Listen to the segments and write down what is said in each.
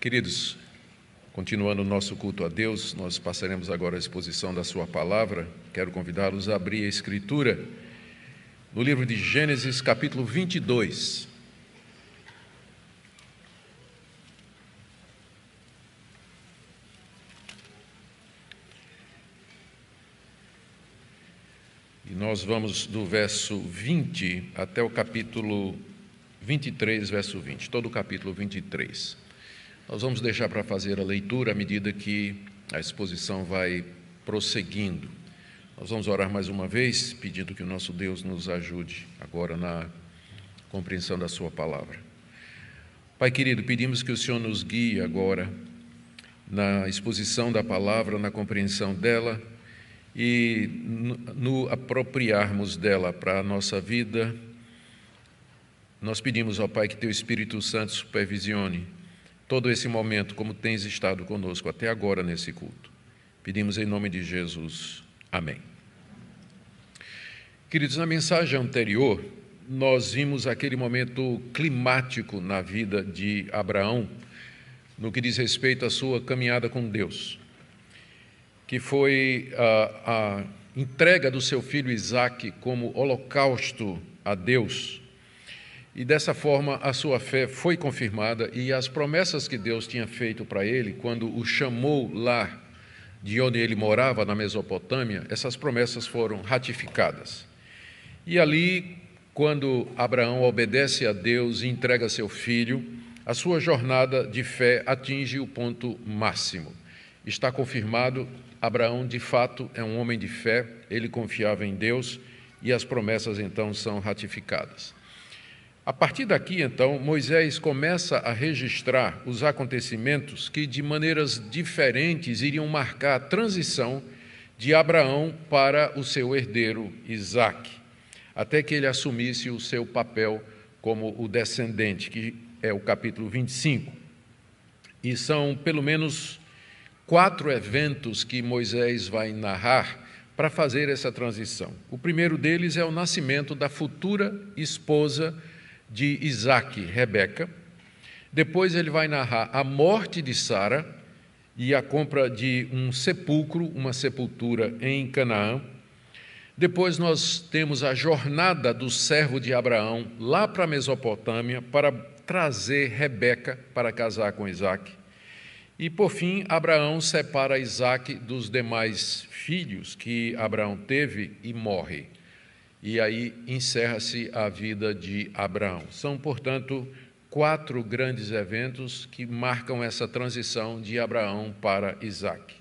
Queridos, continuando o nosso culto a Deus, nós passaremos agora a exposição da sua palavra. Quero convidá-los a abrir a Escritura no livro de Gênesis, capítulo 22. E nós vamos do verso 20 até o capítulo 23, verso 20, todo o capítulo 23. Nós vamos deixar para fazer a leitura à medida que a exposição vai prosseguindo. Nós vamos orar mais uma vez, pedindo que o nosso Deus nos ajude agora na compreensão da sua palavra. Pai querido, pedimos que o Senhor nos guie agora na exposição da palavra, na compreensão dela e no apropriarmos dela para a nossa vida. Nós pedimos ao Pai que Teu Espírito Santo supervisione todo esse momento, como tens estado conosco até agora nesse culto. Pedimos em nome de Jesus. Amém. Queridos, na mensagem anterior, nós vimos aquele momento climático na vida de Abraão, no que diz respeito à sua caminhada com Deus, que foi a entrega do seu filho Isaque como holocausto a Deus. E dessa forma a sua fé foi confirmada e as promessas que Deus tinha feito para ele, quando o chamou lá de onde ele morava, na Mesopotâmia, essas promessas foram ratificadas. E ali, quando Abraão obedece a Deus e entrega seu filho, a sua jornada de fé atinge o ponto máximo. Está confirmado, Abraão de fato é um homem de fé, ele confiava em Deus e as promessas então são ratificadas. A partir daqui, então, Moisés começa a registrar os acontecimentos que, de maneiras diferentes, iriam marcar a transição de Abraão para o seu herdeiro Isaque, até que ele assumisse o seu papel como o descendente, que é o capítulo 25. E são pelo menos 4 eventos que Moisés vai narrar para fazer essa transição. O primeiro deles é o nascimento da futura esposa de Isaque, Rebeca. Depois ele vai narrar a morte de Sara e a compra de um sepulcro, uma sepultura em Canaã. Depois nós temos a jornada do servo de Abraão lá para a Mesopotâmia para trazer Rebeca para casar com Isaque. E, por fim, Abraão separa Isaque dos demais filhos que Abraão teve e morre. E aí encerra-se a vida de Abraão. São, portanto, 4 grandes eventos que marcam essa transição de Abraão para Isaque.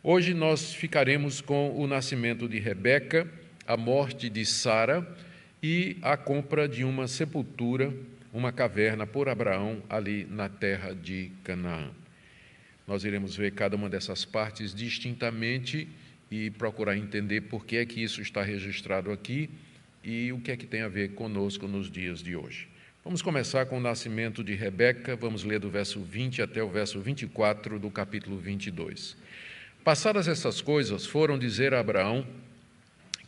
Hoje nós ficaremos com o nascimento de Rebeca, a morte de Sara e a compra de uma sepultura, uma caverna por Abraão ali na terra de Canaã. Nós iremos ver cada uma dessas partes distintamente e procurar entender por que é que isso está registrado aqui e o que é que tem a ver conosco nos dias de hoje. Vamos começar com o nascimento de Rebeca, vamos ler do verso 20 até o verso 24 do capítulo 22. Passadas essas coisas, foram dizer a Abraão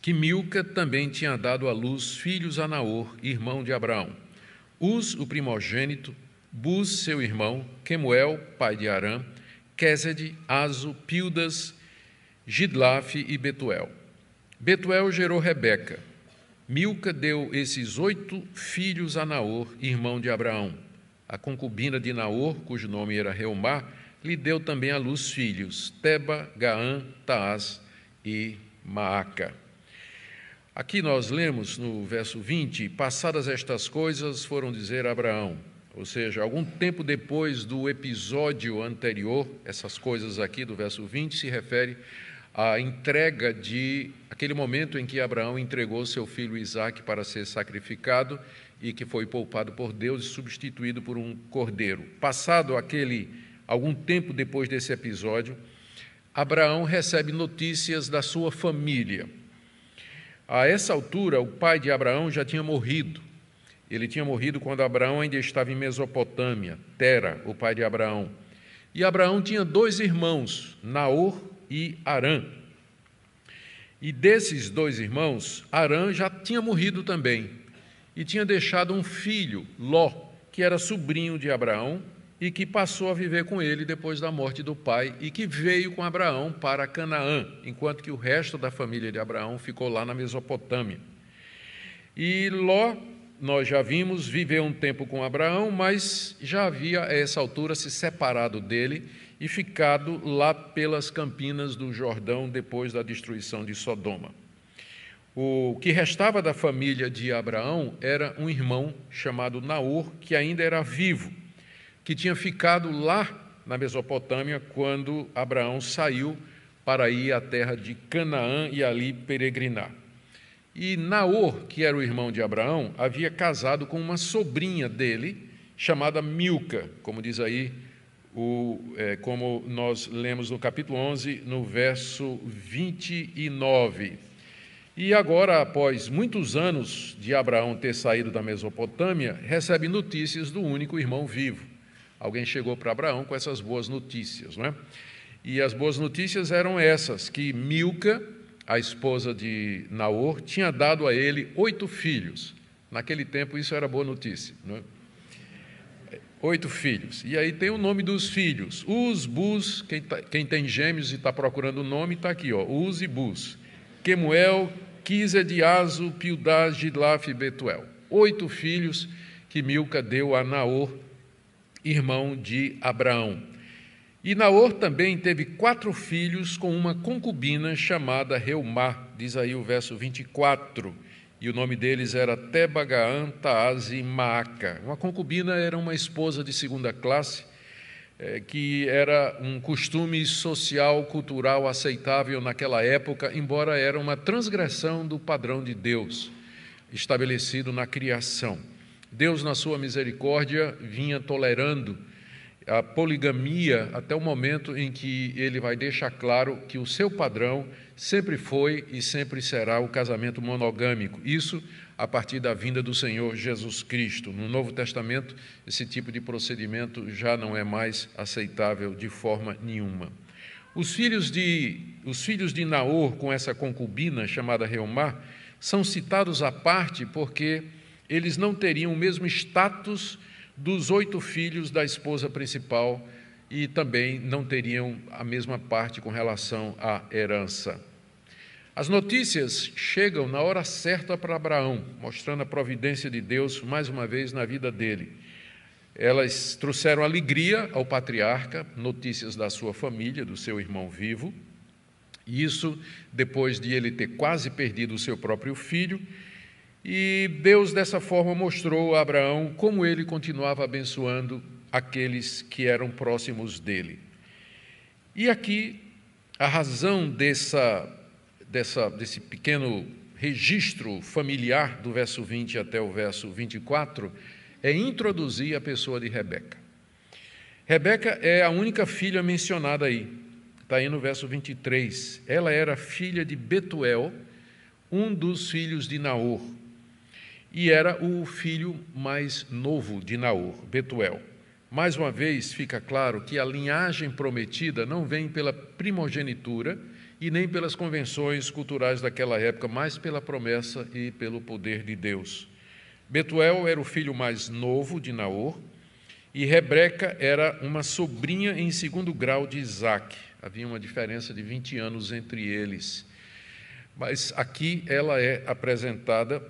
que Milca também tinha dado à luz filhos a Naor, irmão de Abraão. Uz, o primogênito, Buz, seu irmão, Quemuel, pai de Arã, Quésede, Azo, Pildas, Gidlaf e Betuel. Betuel gerou Rebeca. Milca deu esses 8 filhos a Naor, irmão de Abraão. A concubina de Naor, cujo nome era Reumá, lhe deu também à luz filhos, Teba, Gaã, Taás e Maaca. Aqui nós lemos no verso 20, passadas estas coisas, foram dizer a Abraão, ou seja, algum tempo depois do episódio anterior, essas coisas aqui do verso 20 se refere à entrega de aquele momento em que Abraão entregou seu filho Isaque para ser sacrificado e que foi poupado por Deus e substituído por um cordeiro. Passado algum tempo depois desse episódio, Abraão recebe notícias da sua família. A essa altura, o pai de Abraão já tinha morrido. Ele tinha morrido quando Abraão ainda estava em Mesopotâmia, Tera, o pai de Abraão. E Abraão tinha 2 irmãos, Naor e Arã. E desses 2 irmãos, Arã já tinha morrido também e tinha deixado um filho, Ló, que era sobrinho de Abraão e que passou a viver com ele depois da morte do pai e que veio com Abraão para Canaã, enquanto que o resto da família de Abraão ficou lá na Mesopotâmia. E Ló, nós já vimos, viveu um tempo com Abraão, mas já havia a essa altura se separado dele e ficado lá pelas campinas do Jordão depois da destruição de Sodoma. O que restava da família de Abraão era um irmão chamado Naor, que ainda era vivo, que tinha ficado lá na Mesopotâmia quando Abraão saiu para ir à terra de Canaã e ali peregrinar. E Naor, que era o irmão de Abraão, havia casado com uma sobrinha dele, chamada Milca, como diz aí, como nós lemos no capítulo 11, no verso 29. E agora, após muitos anos de Abraão ter saído da Mesopotâmia, recebe notícias do único irmão vivo. Alguém chegou para Abraão com essas boas notícias, não é? E as boas notícias eram essas, que Milca, a esposa de Naor, tinha dado a ele 8 filhos. Naquele tempo isso era boa notícia, não é? 8 filhos. E aí tem o nome dos filhos. Uz, Buz, quem tem gêmeos e está procurando o nome, está aqui, ó, Uz e Buz. Quemuel, Quized, Azo, Pildá, Gidlaf e Betuel. 8 filhos que Milca deu a Naor, irmão de Abraão. E Naor também teve 4 filhos com uma concubina chamada Reumá, diz aí o verso 24, e o nome deles era Tebagaã, Taaz e Maaca. Uma concubina era uma esposa de segunda classe, que era um costume social, cultural aceitável naquela época, embora era uma transgressão do padrão de Deus, estabelecido na criação. Deus, na sua misericórdia, vinha tolerando a poligamia até o momento em que ele vai deixar claro que o seu padrão sempre foi e sempre será o casamento monogâmico. Isso a partir da vinda do Senhor Jesus Cristo. No Novo Testamento, esse tipo de procedimento já não é mais aceitável de forma nenhuma. Os filhos de Naor com essa concubina chamada Reumá são citados à parte porque eles não teriam o mesmo status dos 8 filhos da esposa principal e também não teriam a mesma parte com relação à herança. As notícias chegam na hora certa para Abraão, mostrando a providência de Deus mais uma vez na vida dele. Elas trouxeram alegria ao patriarca, notícias da sua família, do seu irmão vivo, e isso depois de ele ter quase perdido o seu próprio filho. E Deus, dessa forma, mostrou a Abraão como ele continuava abençoando aqueles que eram próximos dele. E aqui, a razão desse pequeno registro familiar, do verso 20 até o verso 24, é introduzir a pessoa de Rebeca. Rebeca é a única filha mencionada aí, está aí no verso 23. Ela era filha de Betuel, um dos filhos de Naor, e era o filho mais novo de Naor, Betuel. Mais uma vez, fica claro que a linhagem prometida não vem pela primogenitura e nem pelas convenções culturais daquela época, mas pela promessa e pelo poder de Deus. Betuel era o filho mais novo de Naor e Rebeca era uma sobrinha em segundo grau de Isaque. Havia uma diferença de 20 anos entre eles. Mas aqui ela é apresentada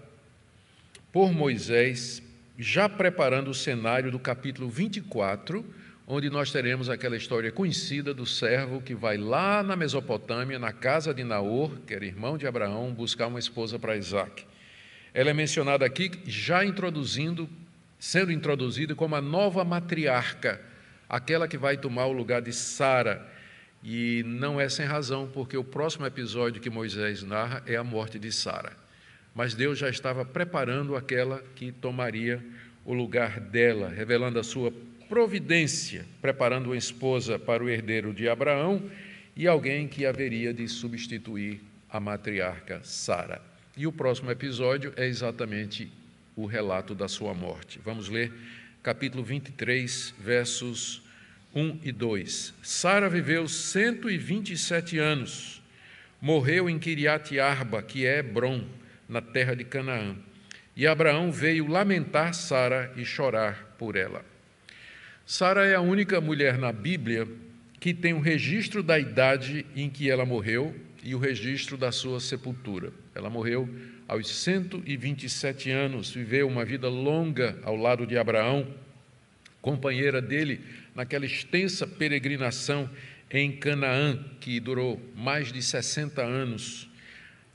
por Moisés, já preparando o cenário do capítulo 24, onde nós teremos aquela história conhecida do servo que vai lá na Mesopotâmia, na casa de Naor, que era irmão de Abraão, buscar uma esposa para Isaque. Ela é mencionada aqui já sendo introduzida como a nova matriarca, aquela que vai tomar o lugar de Sara. E não é sem razão, porque o próximo episódio que Moisés narra é a morte de Sara. Mas Deus já estava preparando aquela que tomaria o lugar dela, revelando a sua providência, preparando uma esposa para o herdeiro de Abraão e alguém que haveria de substituir a matriarca Sara. E o próximo episódio é exatamente o relato da sua morte. Vamos ler capítulo 23, versos 1 e 2. Sara viveu 127 anos, morreu em Quiriate Arba, que é Hebrom, na terra de Canaã. E Abraão veio lamentar Sara e chorar por ela. Sara é a única mulher na Bíblia que tem um registro da idade em que ela morreu e o registro da sua sepultura. Ela morreu aos 127 anos, viveu uma vida longa ao lado de Abraão, companheira dele naquela extensa peregrinação em Canaã, que durou mais de 60 anos.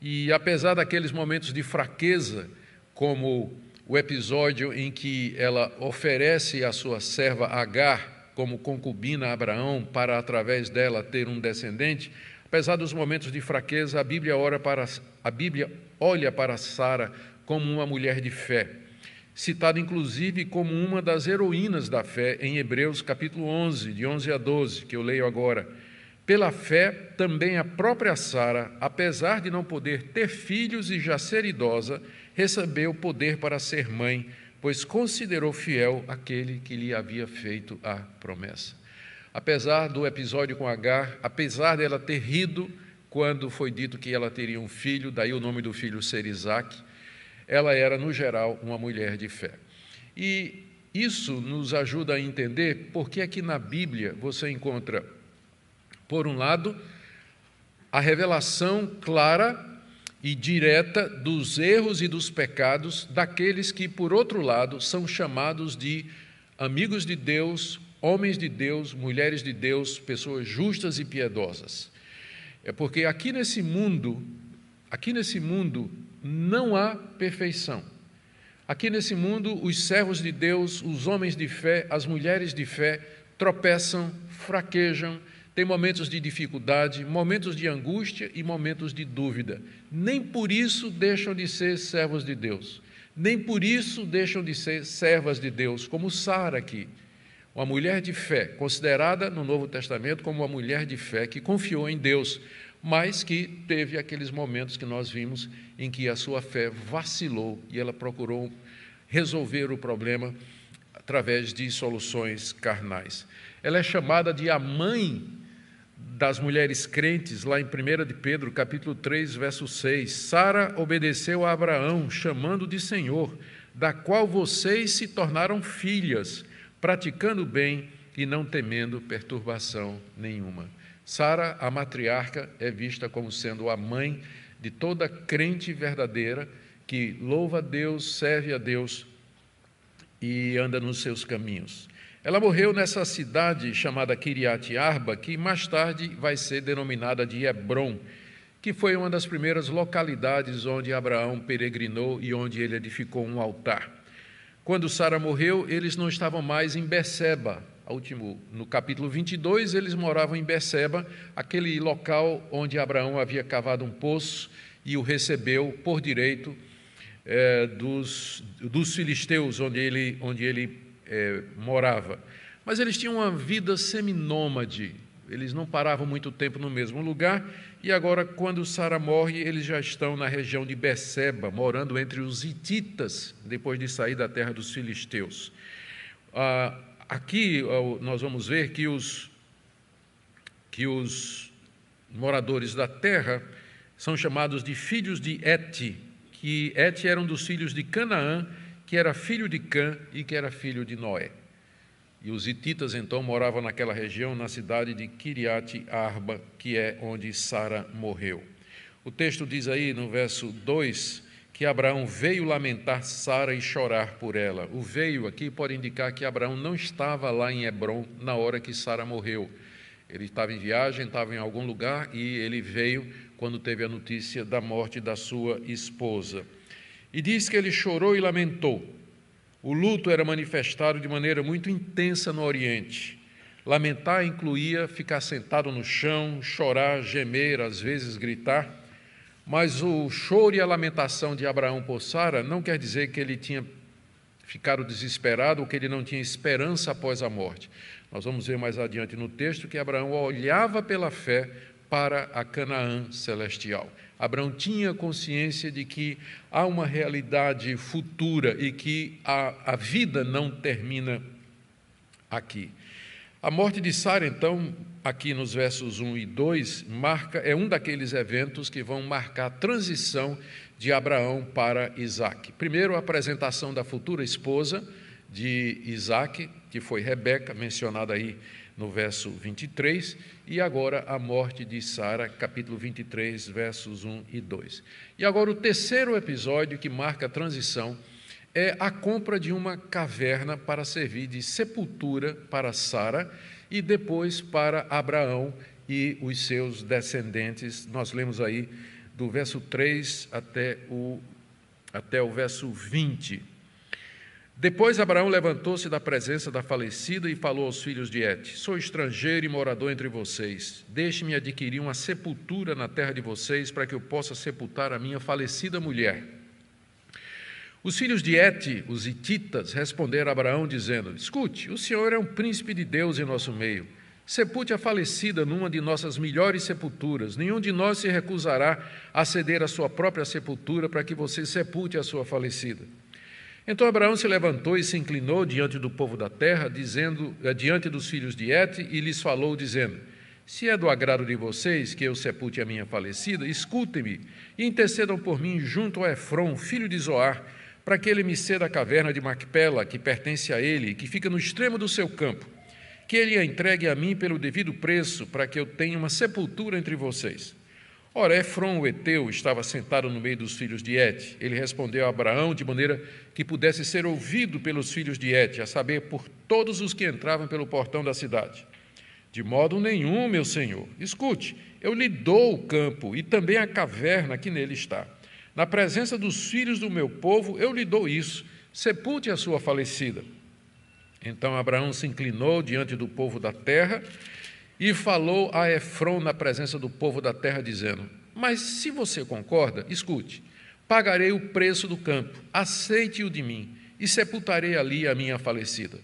E apesar daqueles momentos de fraqueza, como o episódio em que ela oferece a sua serva Agar como concubina a Abraão para, através dela, ter um descendente, apesar dos momentos de fraqueza, a Bíblia olha para Sara como uma mulher de fé, citada inclusive como uma das heroínas da fé em Hebreus capítulo 11, de 11 a 12, que eu leio agora. Pela fé, também a própria Sara, apesar de não poder ter filhos e já ser idosa, recebeu poder para ser mãe, pois considerou fiel aquele que lhe havia feito a promessa. Apesar do episódio com Agar, apesar dela ter rido quando foi dito que ela teria um filho, daí o nome do filho ser Isaque, ela era, no geral, uma mulher de fé. E isso nos ajuda a entender por que é que na Bíblia você encontra, por um lado, a revelação clara e direta dos erros e dos pecados daqueles que, por outro lado, são chamados de amigos de Deus, homens de Deus, mulheres de Deus, pessoas justas e piedosas. É porque aqui nesse mundo não há perfeição. Aqui nesse mundo, os servos de Deus, os homens de fé, as mulheres de fé, tropeçam, fraquejam, têm momentos de dificuldade, momentos de angústia e momentos de dúvida. Nem por isso deixam de ser servos de Deus. Nem por isso deixam de ser servas de Deus, como Sara aqui. Uma mulher de fé, considerada no Novo Testamento como uma mulher de fé que confiou em Deus, mas que teve aqueles momentos que nós vimos em que a sua fé vacilou e ela procurou resolver o problema através de soluções carnais. Ela é chamada de a mãe das mulheres crentes, lá em 1 de Pedro, capítulo 3, verso 6. Sara obedeceu a Abraão, chamando de Senhor, da qual vocês se tornaram filhas, praticando o bem e não temendo perturbação nenhuma. Sara, a matriarca, é vista como sendo a mãe de toda crente verdadeira que louva a Deus, serve a Deus e anda nos seus caminhos. Ela morreu nessa cidade chamada Kiriat Arba, que mais tarde vai ser denominada de Hebrom, que foi uma das primeiras localidades onde Abraão peregrinou e onde ele edificou um altar. Quando Sara morreu, eles não estavam mais em Beceba. No capítulo 22, eles moravam em Beceba, aquele local onde Abraão havia cavado um poço e o recebeu por direito dos filisteus, onde ele morava. Mas eles tinham uma vida seminômade, eles não paravam muito tempo no mesmo lugar, e agora, quando Sara morre, eles já estão na região de Beceba, morando entre os hititas, depois de sair da terra dos filisteus. Aqui nós vamos ver que os moradores da terra são chamados de filhos de Et, que Et era um dos filhos de Canaã, que era filho de Cã e que era filho de Noé. E os hititas, então, moravam naquela região, na cidade de Kiriat Arba, que é onde Sara morreu. O texto diz aí, no verso 2, que Abraão veio lamentar Sara e chorar por ela. O veio aqui pode indicar que Abraão não estava lá em Hebrom na hora que Sara morreu. Ele estava em viagem, estava em algum lugar e ele veio quando teve a notícia da morte da sua esposa. E diz que ele chorou e lamentou. O luto era manifestado de maneira muito intensa no Oriente. Lamentar incluía ficar sentado no chão, chorar, gemer, às vezes gritar. Mas o choro e a lamentação de Abraão por Sara não quer dizer que ele tinha ficado desesperado ou que ele não tinha esperança após a morte. Nós vamos ver mais adiante no texto que Abraão olhava pela fé para a Canaã celestial. Abraão tinha consciência de que há uma realidade futura e que a vida não termina aqui. A morte de Sara, então, aqui nos versos 1 e 2, é um daqueles eventos que vão marcar a transição de Abraão para Isaque. Primeiro, a apresentação da futura esposa de Isaque, que foi Rebeca, mencionada aí no verso 23, e agora a morte de Sara, capítulo 23, versos 1 e 2. E agora o terceiro episódio que marca a transição é a compra de uma caverna para servir de sepultura para Sara e depois para Abraão e os seus descendentes. Nós lemos aí do verso 3 até o verso 20. Depois Abraão levantou-se da presença da falecida e falou aos filhos de Et: sou estrangeiro e morador entre vocês. Deixe-me adquirir uma sepultura na terra de vocês, para que eu possa sepultar a minha falecida mulher. Os filhos de Et, os hititas, responderam a Abraão, dizendo: escute, o Senhor é um príncipe de Deus em nosso meio. Sepulte a falecida numa de nossas melhores sepulturas. Nenhum de nós se recusará a ceder a sua própria sepultura para que você sepulte a sua falecida. Então Abraão se levantou e se inclinou diante do povo da terra, diante dos filhos de Et, e lhes falou, dizendo: se é do agrado de vocês que eu sepulte a minha falecida, escutem-me e intercedam por mim junto a Efron, filho de Zoar, para que ele me ceda a caverna de Macpela, que pertence a ele, que fica no extremo do seu campo, que ele a entregue a mim pelo devido preço, para que eu tenha uma sepultura entre vocês. Ora, Efron, o heteu, estava sentado no meio dos filhos de Et. Ele respondeu a Abraão de maneira que pudesse ser ouvido pelos filhos de Et, a saber, por todos os que entravam pelo portão da cidade. De modo nenhum, meu senhor. Escute, eu lhe dou o campo e também a caverna que nele está. Na presença dos filhos do meu povo, eu lhe dou isso. Sepulte a sua falecida. Então Abraão se inclinou diante do povo da terra e falou a Efron na presença do povo da terra, dizendo: mas se você concorda, escute, pagarei o preço do campo, aceite-o de mim, e sepultarei ali a minha falecida.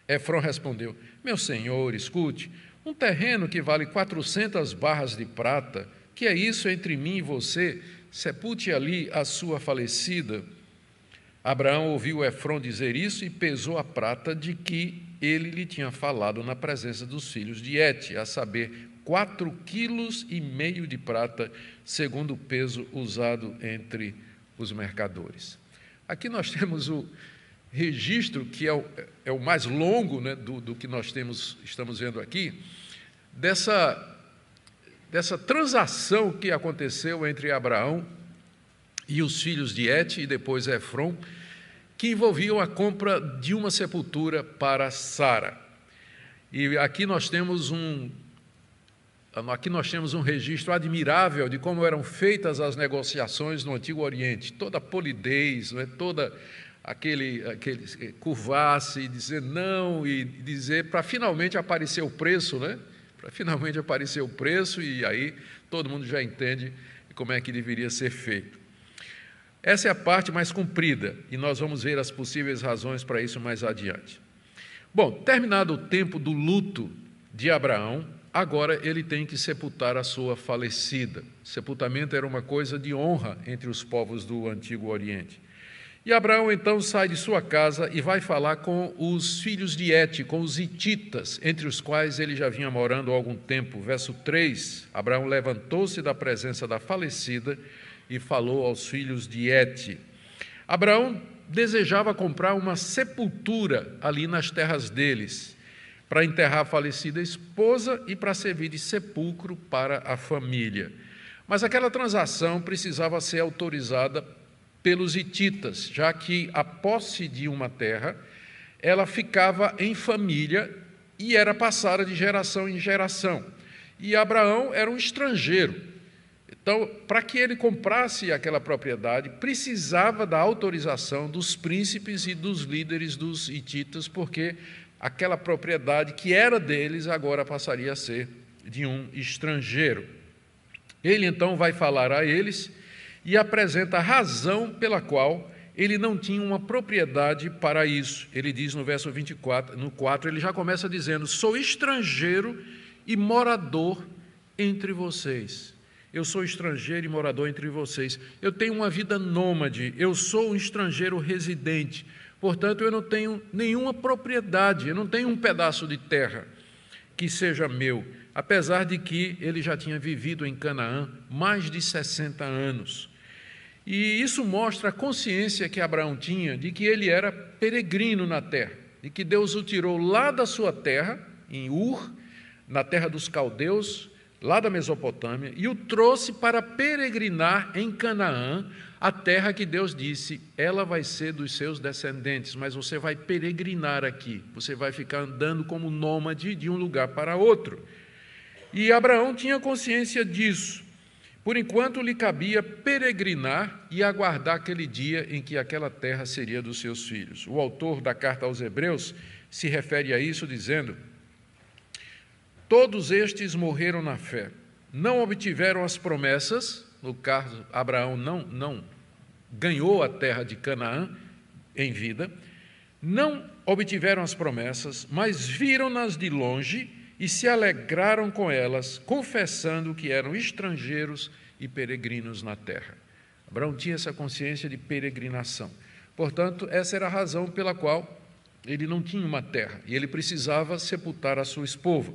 Efron respondeu: meu senhor, escute, um terreno que vale 400 barras de prata, que é isso entre mim e você? Sepulte ali a sua falecida. Abraão ouviu Efron dizer isso e pesou a prata de que ele lhe tinha falado na presença dos filhos de Et, a saber, 4,5 quilos de prata, segundo o peso usado entre os mercadores. Aqui nós temos o registro, que é o mais longo, né, do que nós estamos vendo aqui, dessa transação que aconteceu entre Abraão e os filhos de Et, e depois Efron, que envolviam a compra de uma sepultura para Sara. E aqui nós temos um registro admirável de como eram feitas as negociações no Antigo Oriente, toda a polidez, não é? Toda aquele curvar-se e dizer não, e dizer para finalmente aparecer o preço, né? Para finalmente aparecer o preço, e aí todo mundo já entende como é que deveria ser feito. Essa é a parte mais comprida, e nós vamos ver as possíveis razões para isso mais adiante. Bom, terminado o tempo do luto de Abraão, agora ele tem que sepultar a sua falecida. Sepultamento era uma coisa de honra entre os povos do Antigo Oriente. E Abraão então sai de sua casa e vai falar com os filhos de Et, com os hititas, entre os quais ele já vinha morando há algum tempo. Verso 3, Abraão levantou-se da presença da falecida e falou aos filhos de Et. Abraão desejava comprar uma sepultura ali nas terras deles, para enterrar a falecida esposa e para servir de sepulcro para a família. Mas aquela transação precisava ser autorizada pelos hititas, já que a posse de uma terra, ela ficava em família e era passada de geração em geração. E Abraão era um estrangeiro. Então, para que ele comprasse aquela propriedade, precisava da autorização dos príncipes e dos líderes dos hititas, porque aquela propriedade que era deles agora passaria a ser de um estrangeiro. Ele então vai falar a eles e apresenta a razão pela qual ele não tinha uma propriedade para isso. Ele diz no verso 24, no 4, ele já começa dizendo: sou estrangeiro e morador entre vocês. Eu sou estrangeiro e morador entre vocês. Eu tenho uma vida nômade, eu sou um estrangeiro residente. Portanto, eu não tenho nenhuma propriedade, eu não tenho um pedaço de terra que seja meu, apesar de que ele já tinha vivido em Canaã mais de 60 anos. E isso mostra a consciência que Abraão tinha de que ele era peregrino na terra. e que Deus o tirou lá da sua terra, em Ur, na terra dos caldeus, lá da Mesopotâmia, e o trouxe para peregrinar em Canaã, a terra que Deus disse, ela vai ser dos seus descendentes, mas você vai peregrinar aqui, você vai ficar andando como nômade de um lugar para outro. E Abraão tinha consciência disso. Por enquanto lhe cabia peregrinar e aguardar aquele dia em que aquela terra seria dos seus filhos. O autor da carta aos Hebreus se refere a isso dizendo: todos estes morreram na fé, não obtiveram as promessas, no caso, Abraão não ganhou a terra de Canaã em vida, não obtiveram as promessas, mas viram-nas de longe e se alegraram com elas, confessando que eram estrangeiros e peregrinos na terra. Abraão tinha essa consciência de peregrinação. Portanto, essa era a razão pela qual ele não tinha uma terra e ele precisava sepultar a sua esposa.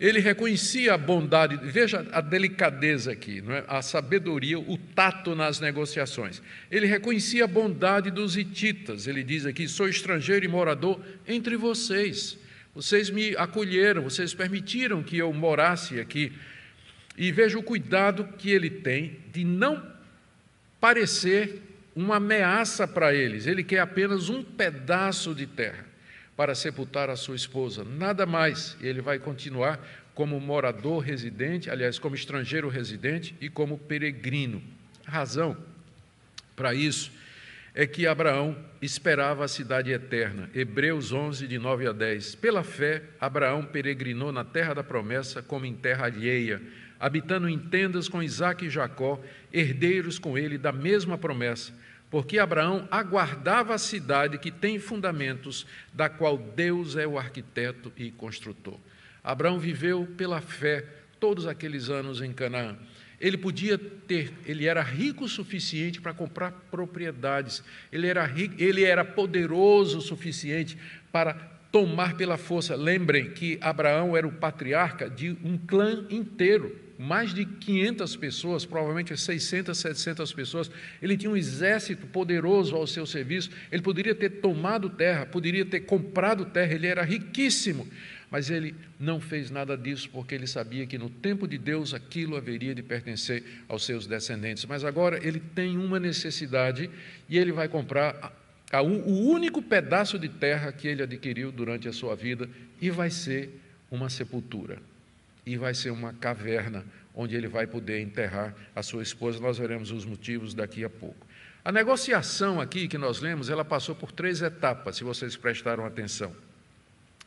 Ele reconhecia a bondade, veja a delicadeza aqui, não é? A sabedoria, o tato nas negociações. Ele reconhecia a bondade dos hititas. Ele diz aqui: sou estrangeiro e morador entre vocês. Vocês me acolheram, vocês permitiram que eu morasse aqui. E veja o cuidado que ele tem de não parecer uma ameaça para eles. Ele quer apenas um pedaço de terra para sepultar a sua esposa, nada mais. Ele vai continuar como morador residente, aliás, como estrangeiro residente e como peregrino. A razão para isso é que Abraão esperava a cidade eterna. Hebreus 11, de 9 a 10. Pela fé, Abraão peregrinou na terra da promessa como em terra alheia, habitando em tendas com Isaque e Jacó, herdeiros com ele da mesma promessa, porque Abraão aguardava a cidade que tem fundamentos, da qual Deus é o arquiteto e construtor. Abraão viveu pela fé todos aqueles anos em Canaã. Ele era rico o suficiente para comprar propriedades, ele era poderoso o suficiente para tomar pela força. Lembrem que Abraão era o patriarca de um clã inteiro, mais de 500 pessoas, provavelmente 600, 700 pessoas. Ele tinha um exército poderoso ao seu serviço, ele poderia ter tomado terra, poderia ter comprado terra, ele era riquíssimo. Mas ele não fez nada disso porque ele sabia que no tempo de Deus aquilo haveria de pertencer aos seus descendentes. Mas agora ele tem uma necessidade e ele vai comprar o único pedaço de terra que ele adquiriu durante a sua vida e vai ser uma sepultura. E vai ser uma caverna onde ele vai poder enterrar a sua esposa. Nós veremos os motivos daqui a pouco. A negociação aqui que nós lemos, ela passou por 3 etapas, se vocês prestaram atenção.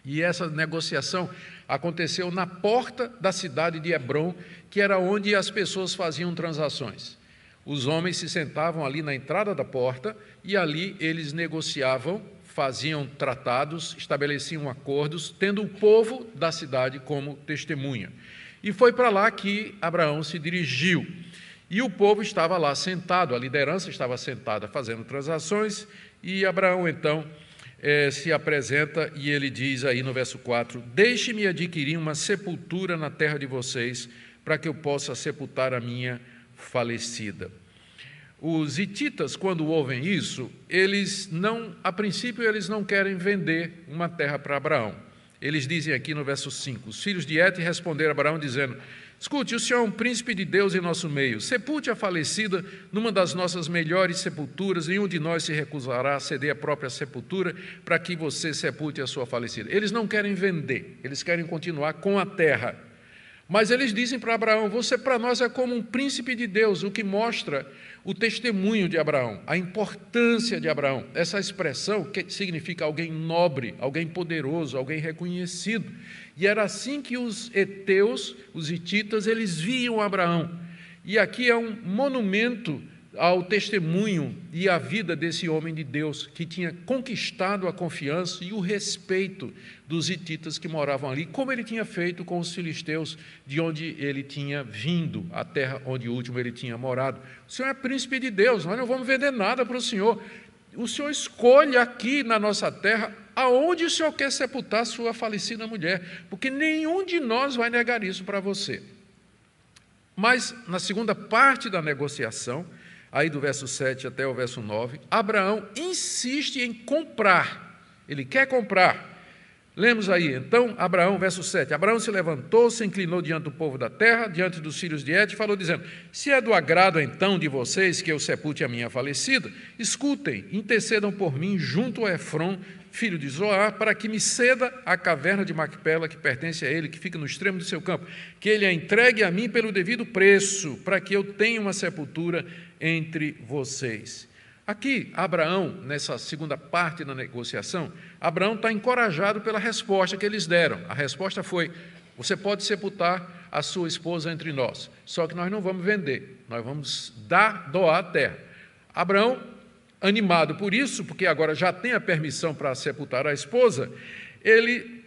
E essa negociação aconteceu na porta da cidade de Hebrom, que era onde as pessoas faziam transações. Os homens se sentavam ali na entrada da porta e ali eles negociavam, faziam tratados, estabeleciam acordos, tendo o povo da cidade como testemunha. E foi para lá que Abraão se dirigiu. E o povo estava lá sentado, a liderança estava sentada fazendo transações, e Abraão então se apresenta e ele diz aí no verso 4: deixe-me adquirir uma sepultura na terra de vocês, para que eu possa sepultar a minha falecida. Os hititas, quando ouvem isso, a princípio eles não querem vender uma terra para Abraão. Eles dizem aqui no verso 5, os filhos de Et responderam a Abraão dizendo: escute, o senhor é um príncipe de Deus em nosso meio, sepulte a falecida numa das nossas melhores sepulturas, nenhum de nós se recusará a ceder a própria sepultura para que você sepulte a sua falecida. Eles não querem vender, eles querem continuar com a terra. Mas eles dizem para Abraão: você para nós é como um príncipe de Deus, o que mostra o testemunho de Abraão, a importância de Abraão. Essa expressão que significa alguém nobre, alguém poderoso, alguém reconhecido. E era assim que os heteus, os hititas, eles viam Abraão. E aqui é um monumento ao testemunho e à vida desse homem de Deus, que tinha conquistado a confiança e o respeito dos hititas que moravam ali, como ele tinha feito com os filisteus, de onde ele tinha vindo, a terra onde o último ele tinha morado. O Senhor é príncipe de Deus, nós não vamos vender nada para o Senhor. O Senhor escolhe aqui na nossa terra aonde o Senhor quer sepultar sua falecida mulher, porque nenhum de nós vai negar isso para você. Mas, na segunda parte da negociação, aí do verso 7 até o verso 9, Abraão insiste em comprar Ele quer comprar. Lemos aí, então, Abraão, verso 7. Abraão se levantou, se inclinou diante do povo da terra, diante dos filhos de Et, e falou, dizendo, se é do agrado, então, de vocês que eu sepulte a minha falecida, escutem, intercedam por mim junto a Efron, filho de Zoar, para que me ceda a caverna de Macpela, que pertence a ele, que fica no extremo do seu campo, que ele a entregue a mim pelo devido preço, para que eu tenha uma sepultura entre vocês. Aqui, Abraão, nessa segunda parte da negociação, Abraão está encorajado pela resposta que eles deram. A resposta foi, você pode sepultar a sua esposa entre nós, só que nós não vamos vender, nós vamos doar a terra. Abraão, animado por isso, porque agora já tem a permissão para sepultar a esposa, ele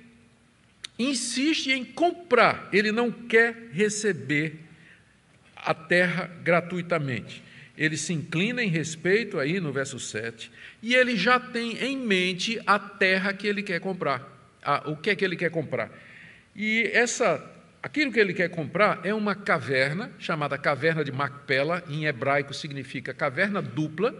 insiste em comprar, ele não quer receber a terra gratuitamente. Ele se inclina em respeito, aí no verso 7, e ele já tem em mente a terra que ele quer comprar. O que é que ele quer comprar? E aquilo que ele quer comprar é uma caverna, chamada caverna de Macpela, em hebraico significa caverna dupla,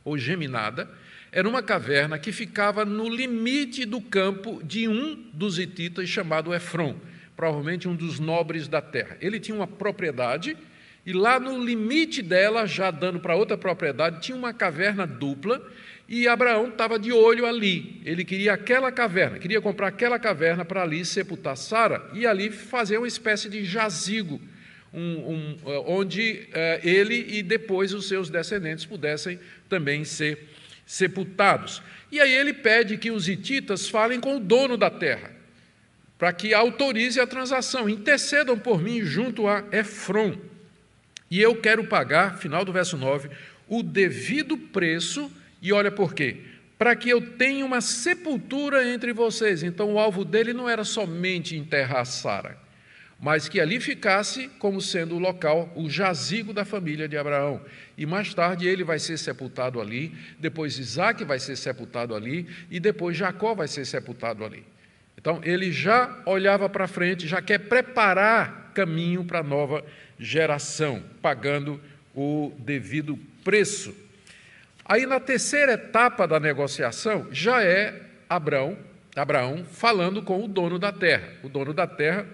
ou geminada. Era uma caverna que ficava no limite do campo de um dos hititas, chamado Efron, provavelmente um dos nobres da terra. Ele tinha uma propriedade, e lá no limite dela, já dando para outra propriedade, tinha uma caverna dupla, e Abraão estava de olho ali. Ele queria aquela caverna, queria comprar aquela caverna para ali sepultar Sara, e ali fazer uma espécie de jazigo, onde ele e depois os seus descendentes pudessem também ser sepultados. E aí ele pede que os hititas falem com o dono da terra, para que autorize a transação, intercedam por mim junto a Efron. E eu quero pagar, final do verso 9, o devido preço, e olha por quê? Para que eu tenha uma sepultura entre vocês. Então o alvo dele não era somente enterrar Sara, mas que ali ficasse como sendo o local, o jazigo da família de Abraão. E mais tarde ele vai ser sepultado ali, depois Isaque vai ser sepultado ali, e depois Jacó vai ser sepultado ali. Então ele já olhava para frente, já quer preparar caminho para a nova geração, pagando o devido preço. Aí na terceira etapa da negociação, já é Abraão falando com o dono da terra. O dono da terra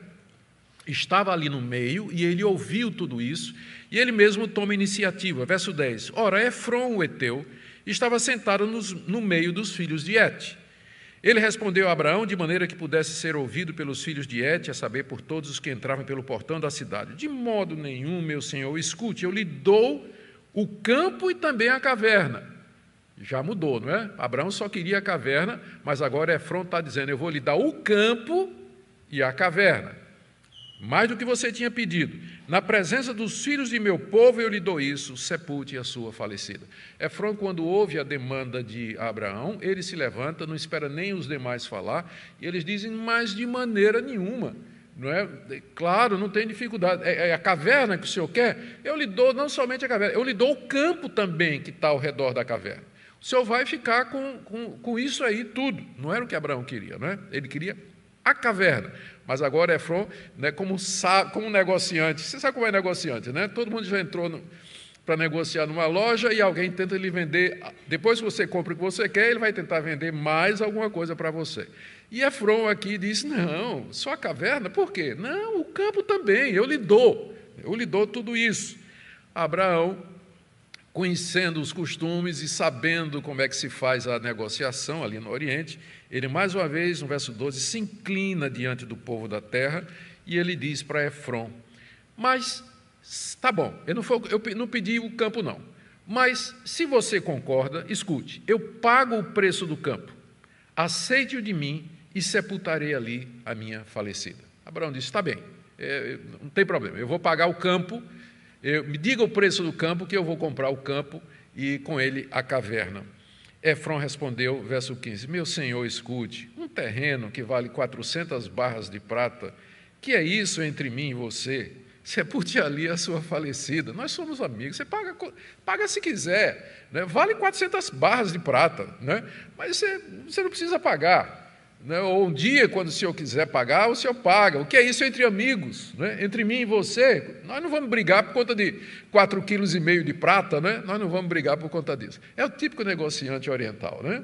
estava ali no meio e ele ouviu tudo isso e ele mesmo toma iniciativa. Verso 10. Ora, Efron, o heteu, estava sentado no meio dos filhos de Et. Ele respondeu a Abraão de maneira que pudesse ser ouvido pelos filhos de Et, a saber, por todos os que entravam pelo portão da cidade. De modo nenhum, meu senhor, escute, eu lhe dou o campo e também a caverna. Já mudou, não é? Abraão só queria a caverna, mas agora Efron está dizendo, eu vou lhe dar o campo e a caverna. Mais do que você tinha pedido. Na presença dos filhos de meu povo eu lhe dou isso, sepulte a sua falecida. Efron, quando ouve a demanda de Abraão, ele se levanta, não espera nem os demais falar, e eles dizem, mas de maneira nenhuma. Não é? Claro, não tem dificuldade. É a caverna que o senhor quer? Eu lhe dou não somente a caverna, eu lhe dou o campo também que está ao redor da caverna. O senhor vai ficar com isso aí tudo. Não era o que Abraão queria, não é? Ele queria a caverna. Mas agora Efron, né, como negociante, você sabe como é negociante, né? Todo mundo já entrou para negociar numa loja e alguém tenta lhe vender, depois que você compra o que você quer, ele vai tentar vender mais alguma coisa para você. E Efron aqui diz, não, só a caverna, por quê? Não, o campo também, eu lhe dou tudo isso. Abraão, conhecendo os costumes e sabendo como é que se faz a negociação ali no Oriente, ele mais uma vez, no verso 12, se inclina diante do povo da terra e ele diz para Efron, mas, tá bom, eu não pedi o campo não, mas se você concorda, escute, eu pago o preço do campo, aceite-o de mim e sepultarei ali a minha falecida. Abraão disse, está bem, não tem problema, eu vou pagar o campo, me diga o preço do campo que eu vou comprar o campo e com ele a caverna. Efron respondeu, verso 15, meu senhor, escute, um terreno que vale 400 barras de prata, que é isso entre mim e você? Sepulte ali a sua falecida, nós somos amigos, você paga se quiser, né? Vale 400 barras de prata, né? Mas você não precisa pagar. Ou um dia, quando o senhor quiser pagar, o senhor paga. O que é isso entre amigos? Né? Entre mim e você, nós não vamos brigar por conta de 4,5 kg de prata, né? Nós não vamos brigar por conta disso. É o típico negociante oriental, né?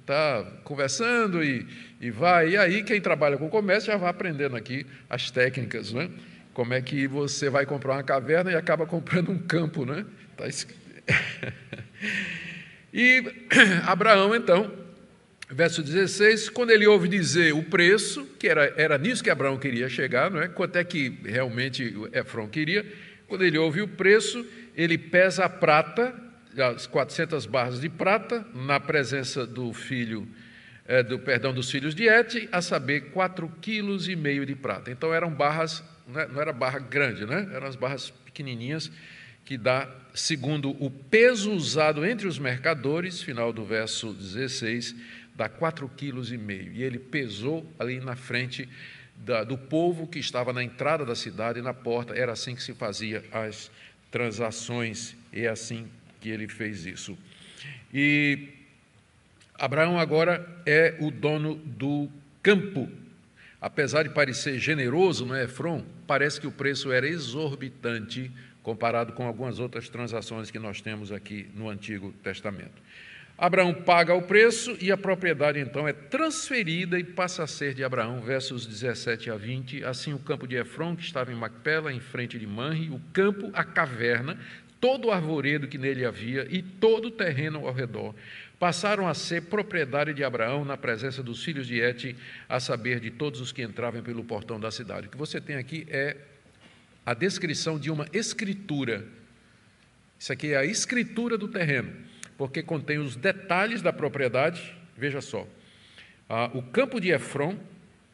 está conversando e vai. E aí quem trabalha com comércio já vai aprendendo aqui as técnicas, né? Como é que você vai comprar uma caverna e acaba comprando um campo, né? E Abraão, então, verso 16, quando ele ouve dizer o preço, que era nisso que Abraão queria chegar, não é? Quanto é que realmente Efron queria? Quando ele ouve o preço, ele pesa a prata, as 400 barras de prata, na presença do filho, dos filhos de Et, a saber, 4,5 kg de prata. Então eram barras, não era barra grande, né? Eram as barras pequenininhas, que dá, segundo o peso usado entre os mercadores, final do verso 16, dá 4,5 kg. E ele pesou ali na frente do povo que estava na entrada da cidade, na porta. Era assim que se fazia as transações, e é assim que ele fez isso. E Abraão agora é o dono do campo. Apesar de parecer generoso, não é, Efron? Parece que o preço era exorbitante comparado com algumas outras transações que nós temos aqui no Antigo Testamento. Abraão paga o preço e a propriedade, então, é transferida e passa a ser de Abraão, versos 17 a 20. Assim, o campo de Efron, que estava em Macpela, em frente de Manre, o campo, a caverna, todo o arvoredo que nele havia e todo o terreno ao redor, passaram a ser propriedade de Abraão na presença dos filhos de Et, a saber, de todos os que entravam pelo portão da cidade. O que você tem aqui é a descrição de uma escritura. Isso aqui é a escritura do terreno, porque contém os detalhes da propriedade. Veja só, o campo de Efron,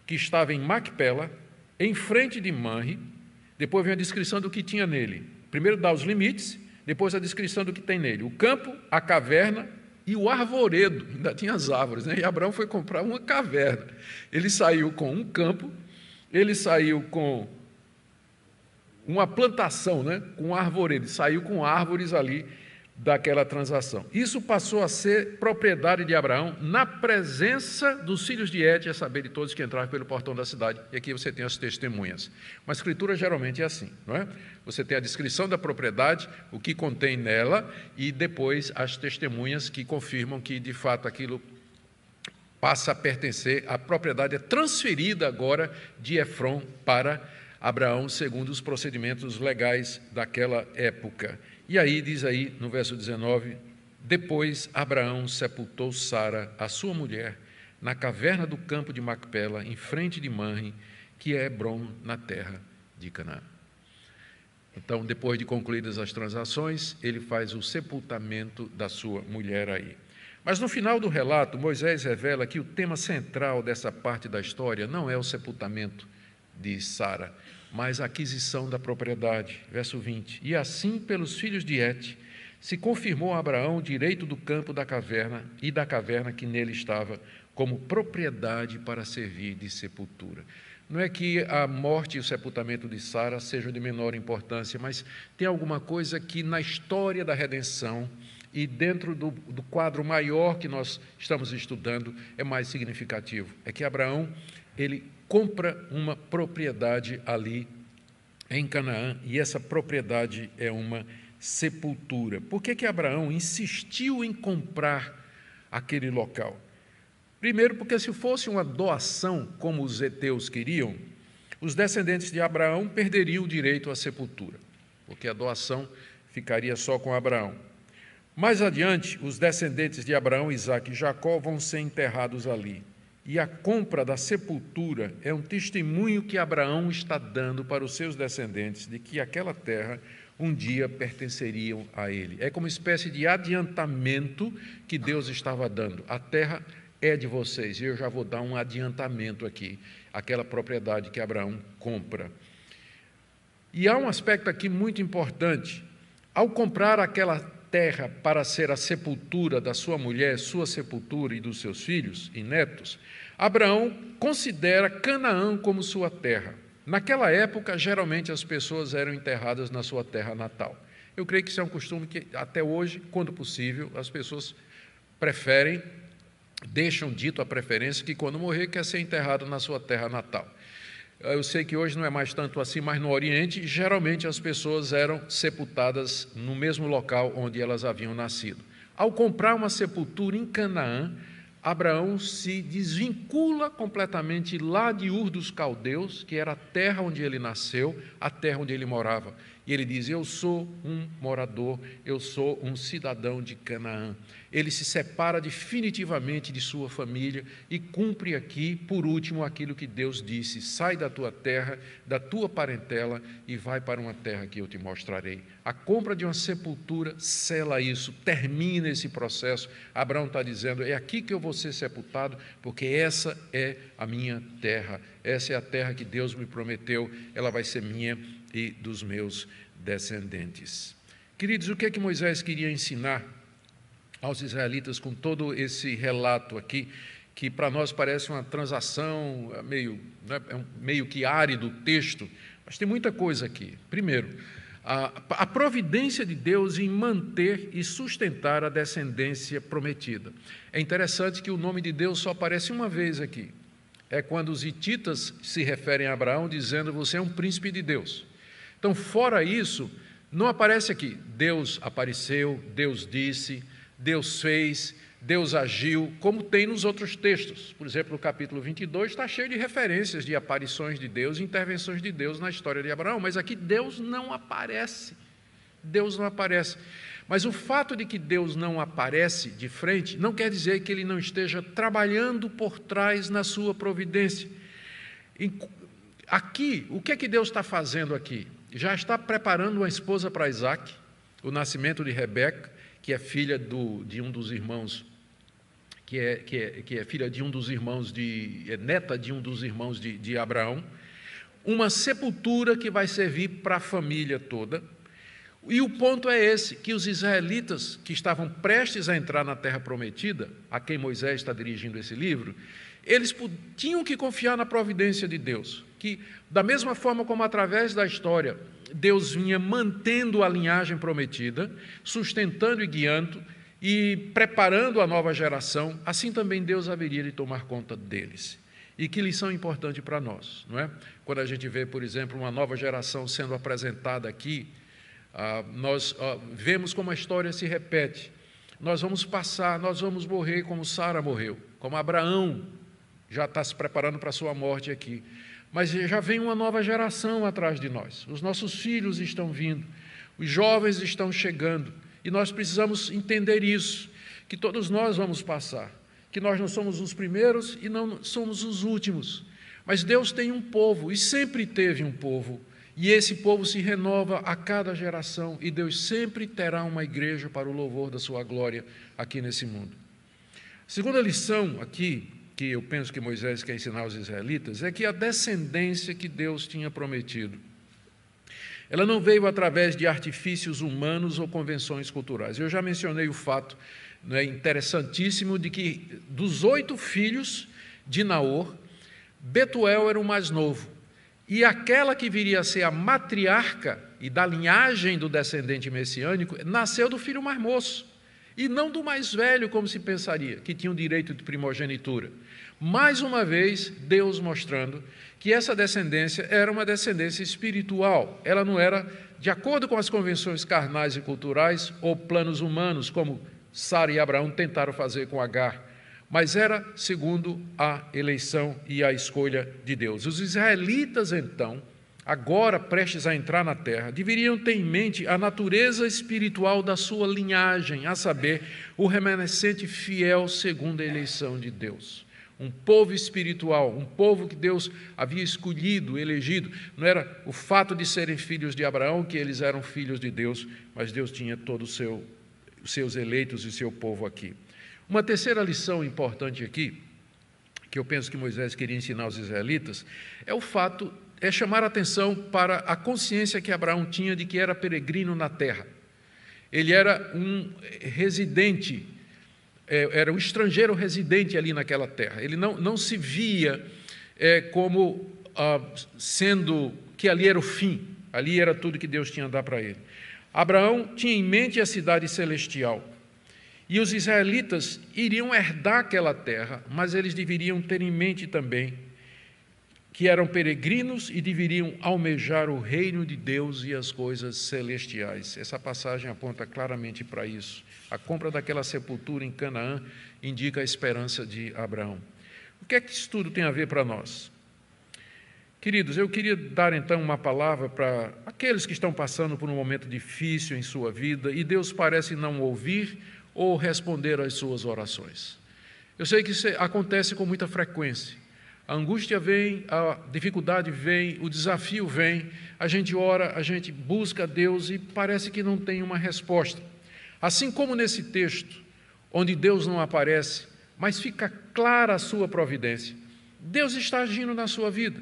que estava em Macpela, em frente de Manre. Depois vem a descrição do que tinha nele. Primeiro dá os limites, depois a descrição do que tem nele. O campo, a caverna e o arvoredo, ainda tinha as árvores, né? E Abraão foi comprar uma caverna. Ele saiu com um campo, ele saiu com uma plantação, né? Com um arvoredo, ele saiu com árvores ali daquela transação. Isso passou a ser propriedade de Abraão na presença dos filhos de Et, a saber, de todos que entraram pelo portão da cidade. E aqui você tem as testemunhas. Uma escritura geralmente é assim, não é? Você tem a descrição da propriedade, o que contém nela, e depois as testemunhas que confirmam que, de fato, aquilo passa a pertencer, a propriedade é transferida agora de Efron para Abraão, segundo os procedimentos legais daquela época. E aí, diz aí no verso 19, depois Abraão sepultou Sara, a sua mulher, na caverna do campo de Macpela, em frente de Manre, que é Hebrom, na terra de Canaã. Então, depois de concluídas as transações, ele faz o sepultamento da sua mulher aí. Mas no final do relato, Moisés revela que o tema central dessa parte da história não é o sepultamento de Sara, mas a aquisição da propriedade. Verso 20. E assim, pelos filhos de Et, se confirmou a Abraão o direito do campo da caverna e da caverna que nele estava, como propriedade para servir de sepultura. Não é que a morte e o sepultamento de Sara sejam de menor importância, mas tem alguma coisa que na história da redenção e dentro do quadro maior que nós estamos estudando é mais significativo. É que Abraão, ele compra uma propriedade ali em Canaã, e essa propriedade é uma sepultura. Por que Abraão insistiu em comprar aquele local? Primeiro, porque se fosse uma doação, como os heteus queriam, os descendentes de Abraão perderiam o direito à sepultura, porque a doação ficaria só com Abraão. Mais adiante, os descendentes de Abraão, Isaque e Jacó vão ser enterrados ali. E a compra da sepultura é um testemunho que Abraão está dando para os seus descendentes de que aquela terra um dia pertenceriam a ele. É como uma espécie de adiantamento que Deus estava dando. A terra é de vocês, e eu já vou dar um adiantamento aqui, aquela propriedade que Abraão compra. E há um aspecto aqui muito importante. Ao comprar aquela terra para ser a sepultura da sua mulher, sua sepultura e dos seus filhos e netos, Abraão considera Canaã como sua terra. Naquela época, geralmente as pessoas eram enterradas na sua terra natal. Eu creio que isso é um costume que, até hoje, quando possível, as pessoas deixam dito a preferência que, quando morrer, quer ser enterrado na sua terra natal. Eu sei que hoje não é mais tanto assim, mas no Oriente, geralmente as pessoas eram sepultadas no mesmo local onde elas haviam nascido. Ao comprar uma sepultura em Canaã, Abraão se desvincula completamente lá de Ur dos Caldeus, que era a terra onde ele nasceu, a terra onde ele morava. E ele diz: eu sou um morador, eu sou um cidadão de Canaã. Ele se separa definitivamente de sua família e cumpre aqui, por último, aquilo que Deus disse: sai da tua terra, da tua parentela e vai para uma terra que eu te mostrarei. A compra de uma sepultura sela isso, termina esse processo. Abraão está dizendo: é aqui que eu vou ser sepultado, porque essa é a minha terra, essa é a terra que Deus me prometeu, ela vai ser minha e dos meus descendentes. Queridos, o que é que Moisés queria ensinar aos israelitas com todo esse relato aqui, que para nós parece uma transação meio que árido o texto, mas tem muita coisa aqui. Primeiro, a providência de Deus em manter e sustentar a descendência prometida. É interessante que o nome de Deus só aparece uma vez aqui. É quando os hititas se referem a Abraão dizendo: você é um príncipe de Deus. Então, fora isso, não aparece aqui. Deus apareceu, Deus disse, Deus fez, Deus agiu, como tem nos outros textos. Por exemplo, no capítulo 22 está cheio de referências de aparições de Deus, intervenções de Deus na história de Abraão, mas aqui Deus não aparece. Deus não aparece. Mas o fato de que Deus não aparece de frente não quer dizer que Ele não esteja trabalhando por trás na sua providência. Aqui, o que é que Deus está fazendo aqui? Já está preparando uma esposa para Isaac, o nascimento de Rebeca, que é filha de um dos irmãos, que é filha de um dos irmãos, é neta de um dos irmãos de Abraão, uma sepultura que vai servir para a família toda. E o ponto é esse, que os israelitas que estavam prestes a entrar na terra prometida, a quem Moisés está dirigindo esse livro, eles tinham que confiar na providência de Deus, que da mesma forma como através da história Deus vinha mantendo a linhagem prometida, sustentando e guiando e preparando a nova geração, assim também Deus haveria de tomar conta deles. E que lição importante para nós, não é? Quando a gente vê, por exemplo, uma nova geração sendo apresentada aqui, nós vemos como a história se repete. Nós vamos passar, nós vamos morrer como Sara morreu, como Abraão já está se preparando para a sua morte aqui. Mas já vem uma nova geração atrás de nós. Os nossos filhos estão vindo, os jovens estão chegando, e nós precisamos entender isso, que todos nós vamos passar, que nós não somos os primeiros e não somos os últimos. Mas Deus tem um povo, e sempre teve um povo, e esse povo se renova a cada geração, e Deus sempre terá uma igreja para o louvor da sua glória aqui nesse mundo. A segunda lição aqui, que eu penso que Moisés quer ensinar aos israelitas, é que a descendência que Deus tinha prometido, ela não veio através de artifícios humanos ou convenções culturais. Eu já mencionei o fato interessantíssimo de que dos 8 filhos de Naor, Betuel era o mais novo, e aquela que viria a ser a matriarca e da linhagem do descendente messiânico nasceu do filho mais moço, e não do mais velho, como se pensaria, que tinha o direito de primogenitura. Mais uma vez, Deus mostrando que essa descendência era uma descendência espiritual, ela não era de acordo com as convenções carnais e culturais ou planos humanos, como Sara e Abraão tentaram fazer com Agar, mas era segundo a eleição e a escolha de Deus. Os israelitas, então, agora prestes a entrar na terra, deveriam ter em mente a natureza espiritual da sua linhagem, a saber, o remanescente fiel segundo a eleição de Deus. Um povo espiritual, um povo que Deus havia escolhido, elegido. Não era o fato de serem filhos de Abraão que eles eram filhos de Deus, mas Deus tinha todos os seus eleitos e seu povo aqui. Uma terceira lição importante aqui, que eu penso que Moisés queria ensinar aos israelitas, é chamar a atenção para a consciência que Abraão tinha de que era peregrino na terra. Ele era um residente, era um estrangeiro residente ali naquela terra. Ele não se via como sendo que ali era o fim, ali era tudo que Deus tinha a dar para ele. Abraão tinha em mente a cidade celestial, e os israelitas iriam herdar aquela terra, mas eles deveriam ter em mente também que eram peregrinos e deveriam almejar o reino de Deus e as coisas celestiais. Essa passagem aponta claramente para isso. A compra daquela sepultura em Canaã indica a esperança de Abraão. O que é que isso tudo tem a ver para nós? Queridos, eu queria dar então uma palavra para aqueles que estão passando por um momento difícil em sua vida e Deus parece não ouvir ou responder às suas orações. Eu sei que isso acontece com muita frequência. A angústia vem, a dificuldade vem, o desafio vem, a gente ora, a gente busca Deus e parece que não tem uma resposta. Assim como nesse texto, onde Deus não aparece, mas fica clara a sua providência. Deus está agindo na sua vida.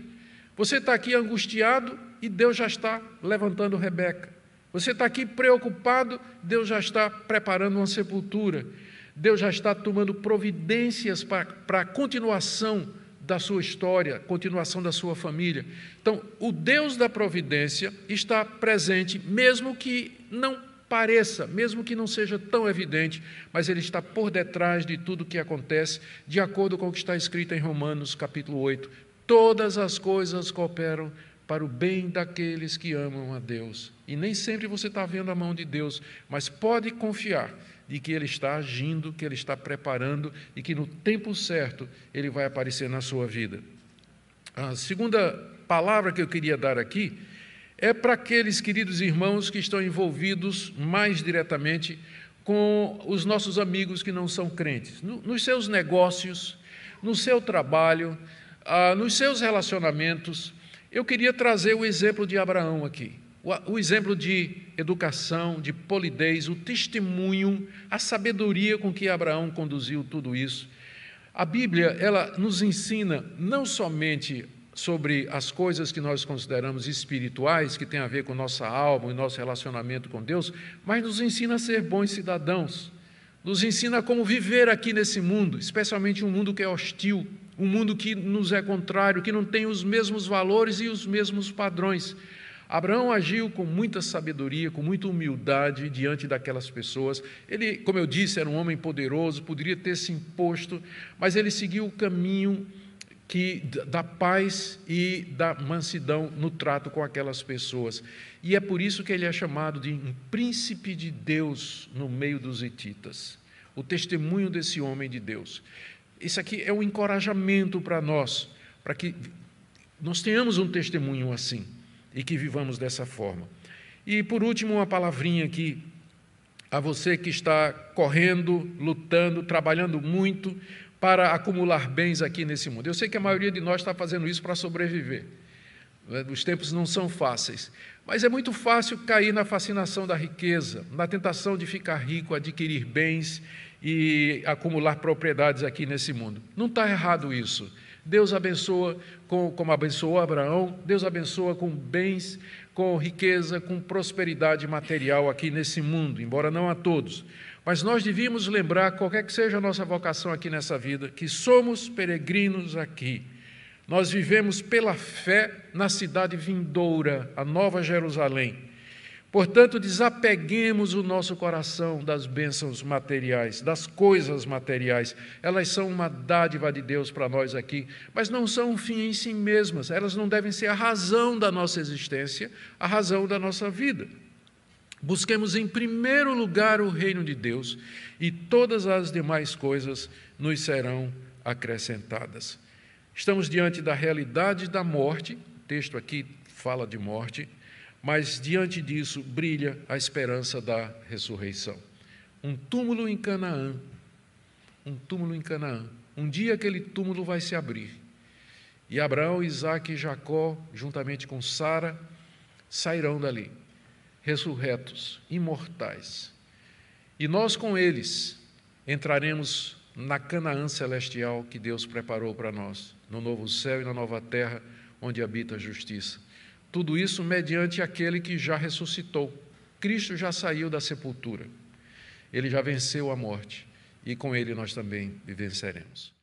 Você está aqui angustiado e Deus já está levantando Rebeca. Você está aqui preocupado, Deus já está preparando uma sepultura. Deus já está tomando providências para a continuação da sua história, continuação da sua família. Então, o Deus da providência está presente, mesmo que não pareça, mesmo que não seja tão evidente, mas Ele está por detrás de tudo o que acontece, de acordo com o que está escrito em Romanos, capítulo 8. Todas as coisas cooperam para o bem daqueles que amam a Deus. E nem sempre você está vendo a mão de Deus, mas pode confiar de que Ele está agindo, que Ele está preparando e que no tempo certo Ele vai aparecer na sua vida. A segunda palavra que eu queria dar aqui é para aqueles queridos irmãos que estão envolvidos mais diretamente com os nossos amigos que não são crentes, nos seus negócios, no seu trabalho, nos seus relacionamentos. Eu queria trazer o exemplo de Abraão aqui. O exemplo de educação, de polidez, o testemunho, a sabedoria com que Abraão conduziu tudo isso. A Bíblia, ela nos ensina não somente sobre as coisas que nós consideramos espirituais, que tem a ver com nossa alma e nosso relacionamento com Deus, mas nos ensina a ser bons cidadãos, nos ensina como viver aqui nesse mundo, especialmente um mundo que é hostil, um mundo que nos é contrário, que não tem os mesmos valores e os mesmos padrões. Abraão agiu com muita sabedoria, com muita humildade diante daquelas pessoas. Ele, como eu disse, era um homem poderoso, poderia ter se imposto, mas ele seguiu o caminho da paz e da mansidão no trato com aquelas pessoas. E é por isso que ele é chamado de um príncipe de Deus no meio dos hititas. O testemunho desse homem de Deus. Isso aqui é um encorajamento para nós, para que nós tenhamos um testemunho assim e que vivamos dessa forma. E, por último, uma palavrinha aqui a você que está correndo, lutando, trabalhando muito para acumular bens aqui nesse mundo. Eu sei que a maioria de nós está fazendo isso para sobreviver. Os tempos não são fáceis, mas é muito fácil cair na fascinação da riqueza, na tentação de ficar rico, adquirir bens e acumular propriedades aqui nesse mundo. Não está errado isso. Deus abençoa como abençoou Abraão, Deus abençoa com bens, com riqueza, com prosperidade material aqui nesse mundo, embora não a todos. Mas nós devíamos lembrar, qualquer que seja a nossa vocação aqui nessa vida, que somos peregrinos aqui. Nós vivemos pela fé na cidade vindoura, a Nova Jerusalém. Portanto, desapeguemos o nosso coração das bênçãos materiais, das coisas materiais. Elas são uma dádiva de Deus para nós aqui, mas não são um fim em si mesmas. Elas não devem ser a razão da nossa existência, a razão da nossa vida. Busquemos em primeiro lugar o reino de Deus e todas as demais coisas nos serão acrescentadas. Estamos diante da realidade da morte, o texto aqui fala de morte, mas diante disso brilha a esperança da ressurreição. Um túmulo em Canaã, um dia aquele túmulo vai se abrir, e Abraão, Isaque e Jacó, juntamente com Sara, sairão dali, ressurretos, imortais, e nós com eles entraremos na Canaã celestial que Deus preparou para nós, no novo céu e na nova terra, onde habita a justiça. Tudo isso mediante aquele que já ressuscitou. Cristo já saiu da sepultura. Ele já venceu a morte e com ele nós também venceremos.